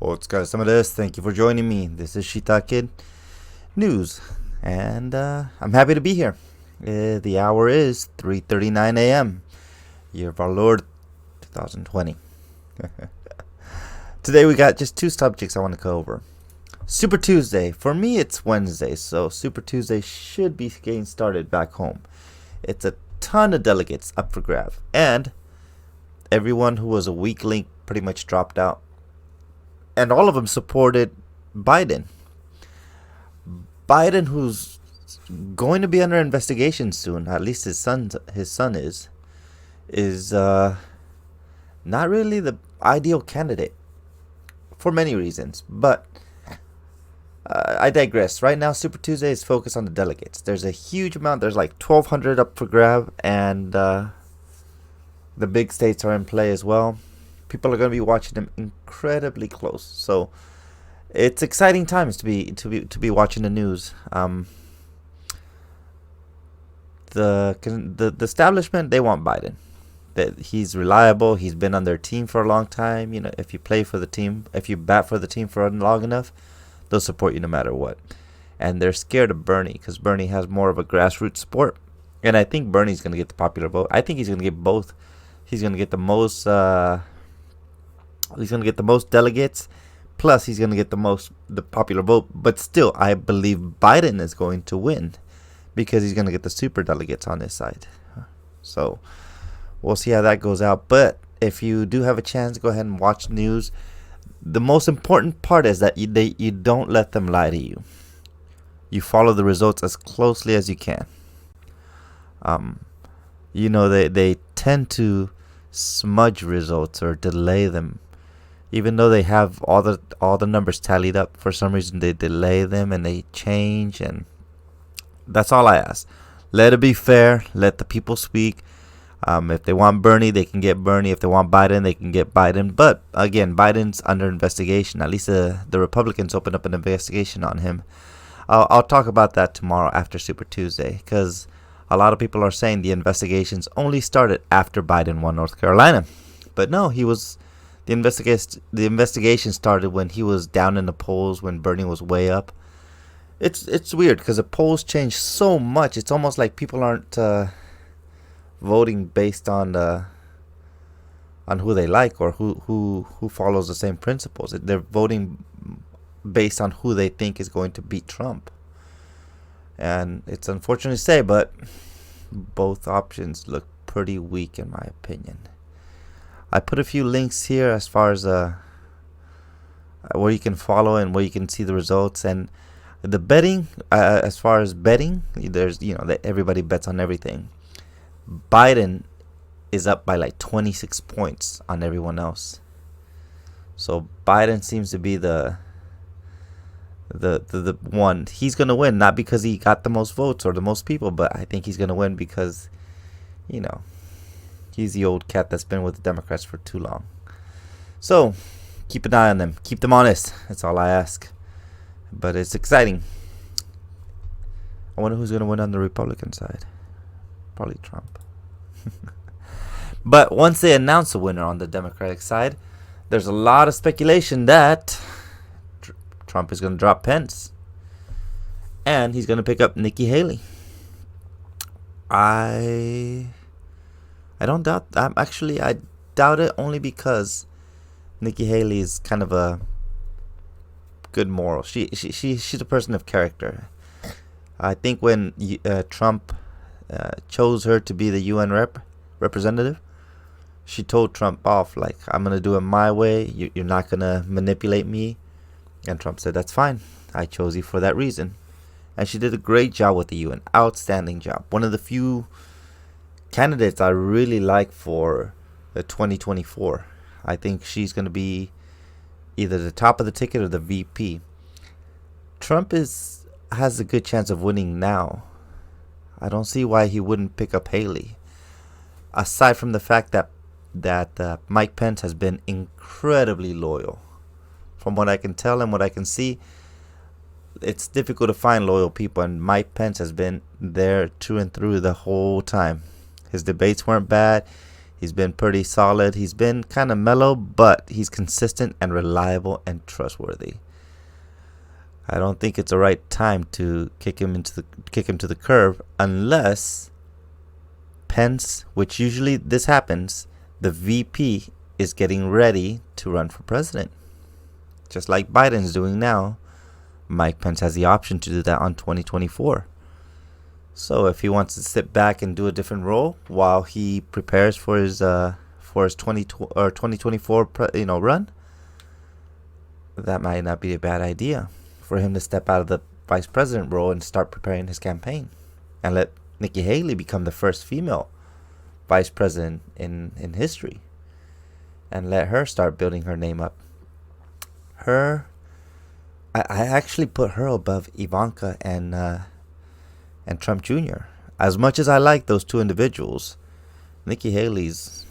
What's guys, some of this. Thank you for joining me. This is Shita Kid News, and I'm happy to be here. The hour is 3:39 a.m. Year of our Lord, 2020. Today we got just two subjects I want to go over. Super Tuesday. For me, it's Wednesday, so Super Tuesday should be getting started back home. It's a ton of delegates up for grab, and everyone who was a weak link pretty much dropped out. And all of them supported Biden. Biden, who's going to be under investigation soon, at least his son is not really the ideal candidate for many reasons. But I digress. Right now, Super Tuesday is focused on the delegates. There's a huge amount. There's like 1,200 up for grab, and the big states are in play as well. People are going to be watching them incredibly close, so it's exciting times to be watching the news. The establishment, they want Biden. That he's reliable. He's been on their team for a long time. You know, if you play for the team, if you bat for the team for long enough, they'll support you no matter what. And they're scared of Bernie because Bernie has more of a grassroots support, and I think Bernie's going to get the popular vote. I think he's going to get both. He's going to get the most. He's going to get the most delegates, plus he's going to get the popular vote. But still, I believe Biden is going to win because he's going to get the super delegates on his side. So we'll see how that goes out. But if you do have a chance, go ahead and watch news. The most important part is that you don't let them lie to you. You follow the results as closely as you can. They tend to smudge results or delay them. Even though they have all the numbers tallied up, for some reason they delay them and they change, and that's all I ask. Let it be fair. Let the people speak. If they want Bernie, they can get Bernie. If they want Biden, they can get Biden. But again, Biden's under investigation. At least the Republicans opened up an investigation on him. I'll talk about that tomorrow after Super Tuesday, because a lot of people are saying the investigations only started after Biden won North Carolina. But no, the investigation started when he was down in the polls, when Bernie was way up. It's weird because the polls change so much. It's almost like people aren't voting based on who they like or who follows the same principles. They're voting based on who they think is going to beat Trump. And it's unfortunate to say, but both options look pretty weak in my opinion. I put a few links here as far as where you can follow and where you can see the results, and the betting. As far as betting, there's that everybody bets on everything. Biden is up by like 26 points on everyone else, so Biden seems to be the one. He's gonna win, not because he got the most votes or the most people, but I think he's gonna win because he's the old cat that's been with the Democrats for too long. So, keep an eye on them. Keep them honest. That's all I ask. But it's exciting. I wonder who's going to win on the Republican side. Probably Trump. But once they announce a winner on the Democratic side, there's a lot of speculation that Trump is going to drop Pence. And he's going to pick up Nikki Haley. I don't doubt. I doubt it only because Nikki Haley is kind of a good moral. She's a person of character. I think when Trump chose her to be the UN representative, she told Trump off like, "I'm gonna do it my way. You're not gonna manipulate me." And Trump said, "That's fine. I chose you for that reason." And she did a great job with the UN. Outstanding job. One of the few candidates I really like for the 2024. I think she's going to be either the top of the ticket or the VP. Trump has a good chance of winning now. I don't see why he wouldn't pick up Haley. Aside from the fact that Mike Pence has been incredibly loyal. From what I can tell and what I can see, it's difficult to find loyal people, and Mike Pence has been there through and through the whole time. His debates weren't bad. He's been pretty solid. He's been kind of mellow, but he's consistent and reliable and trustworthy. I don't think it's the right time to kick him to the curb unless Pence, which usually this happens, the VP is getting ready to run for president. Just like Biden's doing now, Mike Pence has the option to do that on 2024. So if he wants to sit back and do a different role while he prepares for his 2024 run, that might not be a bad idea for him to step out of the vice president role and start preparing his campaign, and let Nikki Haley become the first female vice president in history, and let her start building her name up. I actually put her above Ivanka and Trump Jr. As much as I like those two individuals, Nikki Haley's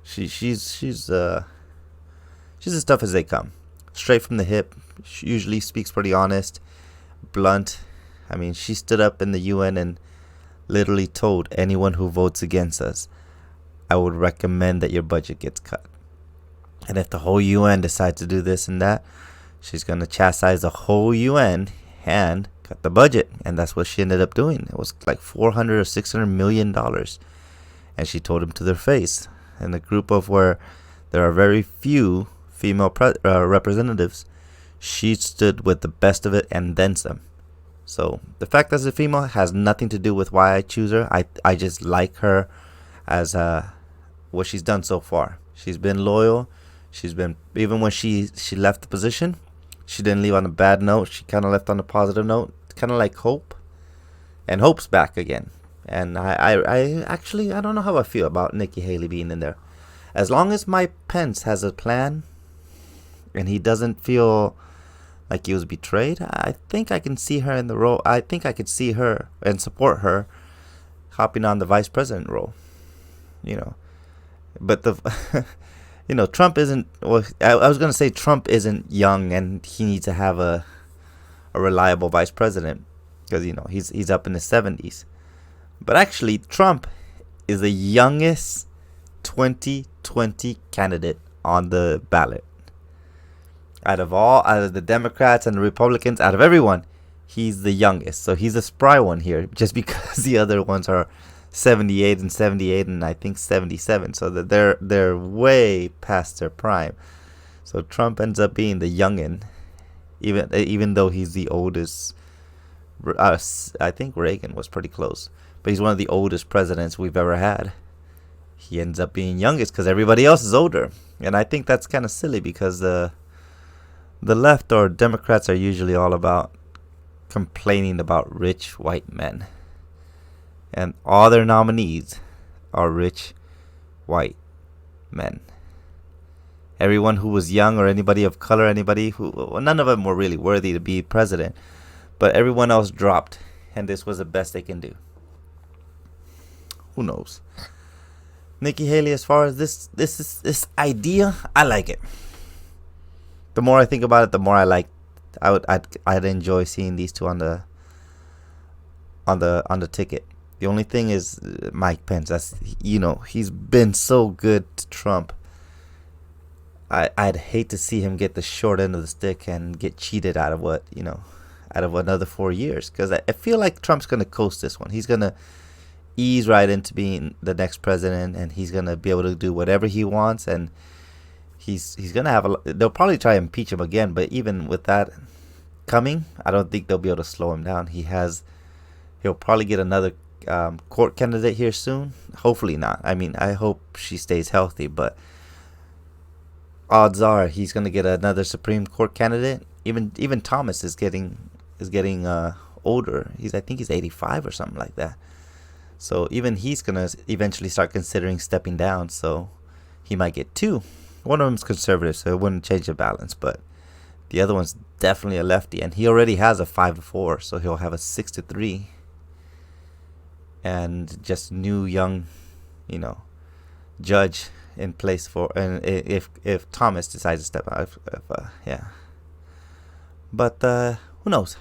she's as tough as they come. Straight from the hip. She usually speaks pretty honest, blunt. I mean, she stood up in the UN and literally told anyone who votes against us, I would recommend that your budget gets cut. And if the whole UN decides to do this and that, she's going to chastise the whole UN and cut the budget. And that's what she ended up doing. It was like $400 or $600 million. And she told them to their face. In a group of where there are very few female representatives, she stood with the best of it and then some. So the fact that she's a female has nothing to do with why I choose her. I just like her as what she's done so far. She's been loyal. She's been, even when she left the position, she didn't leave on a bad note. She kind of left on a positive note, kind of like Hope. And Hope's back again. And I actually, I don't know how I feel about Nikki Haley being in there. As long as Mike Pence has a plan and he doesn't feel like he was betrayed, I think I can see her in the role. I think I could see her and support her hopping on the vice president role. But Trump isn't. Well, I was gonna say Trump isn't young and he needs to have a reliable vice president because he's up in his 70s. But actually, Trump is the youngest 2020 candidate on the ballot. Out of the Democrats and the Republicans, out of everyone, he's the youngest. So he's a spry one here, just because the other ones are 78 and I think 77. So that they're way past their prime. So Trump ends up being the youngin, even though he's the oldest. I think Reagan was pretty close, but he's one of the oldest presidents we've ever had. He ends up being youngest because everybody else is older, and I think that's kind of silly because the left or Democrats are usually all about complaining about rich white men. And all their nominees are rich white men. Everyone who was young or anybody of color, anybody who, none of them were really worthy to be president. But everyone else dropped. And this was the best they can do. Who knows? Nikki Haley, as far as this idea, I like it. The more I think about it, the more I like. I'd enjoy seeing these two on the ticket. The only thing is Mike Pence. That's he's been so good to Trump. I'd hate to see him get the short end of the stick and get cheated out of another 4 years, because I feel like Trump's gonna coast this one. He's gonna ease right into being the next president, and he's gonna be able to do whatever he wants, and he's gonna have they'll probably try to impeach him again, but even with that coming, I don't think they'll be able to slow him down. He'll probably get another court candidate here soon. Hopefully not. I mean, I hope she stays healthy, but odds are he's gonna get another Supreme Court candidate. Even Thomas is getting older. I think he's 85 or something like that. So even he's gonna eventually start considering stepping down. So he might get two. One of them's conservative, so it wouldn't change the balance. But the other one's definitely a lefty, and he already has a 5-4, so he'll have a 6-3. And just new young, judge in place for, and if Thomas decides to step out, yeah. But who knows?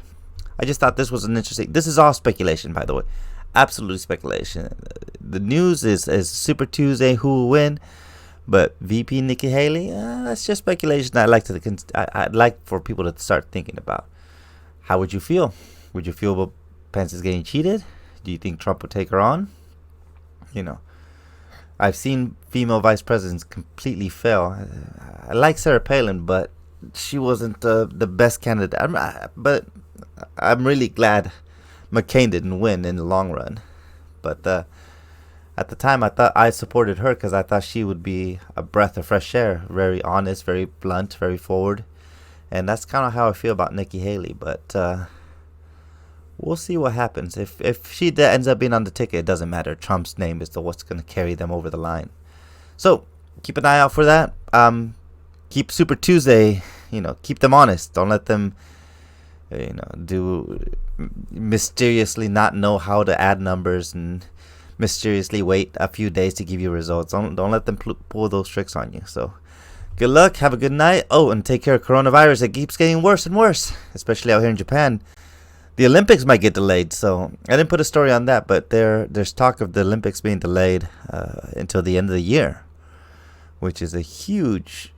I just thought this was an interesting. This is all speculation, by the way. absolutely speculation. The news is Super Tuesday, who will win, but VP Nikki Haley, that's just speculation. I'd like for people to start thinking about. How would you feel? Would you feel about Pence is getting cheated? Do you think Trump would take her on? You know, I've seen female vice presidents completely fail. I like Sarah Palin, but she wasn't the best candidate. But I'm really glad McCain didn't win in the long run. But at the time, I thought I supported her because I thought she would be a breath of fresh air. Very honest, very blunt, very forward. And that's kind of how I feel about Nikki Haley. But we'll see what happens. If she ends up being on the ticket, it doesn't matter. Trump's name is what's going to carry them over the line. So keep an eye out for that. Keep Super Tuesday, keep them honest. Don't let them, do mysteriously not know how to add numbers and mysteriously wait a few days to give you results. Don't let them pull those tricks on you. So good luck. Have a good night. Oh, and take care of coronavirus. It keeps getting worse and worse, especially out here in Japan. The Olympics might get delayed, so I didn't put a story on that, but there's talk of the Olympics being delayed until the end of the year, which is a huge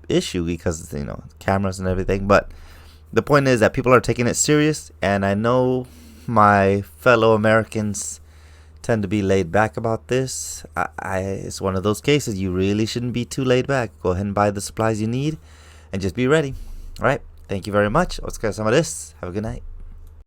issue because, cameras and everything. But the point is that people are taking it serious, and I know my fellow Americans tend to be laid back about this. It's one of those cases you really shouldn't be too laid back. Go ahead and buy the supplies you need and just be ready. All right. Thank you very much. Otsukaresama desu. Have a good night.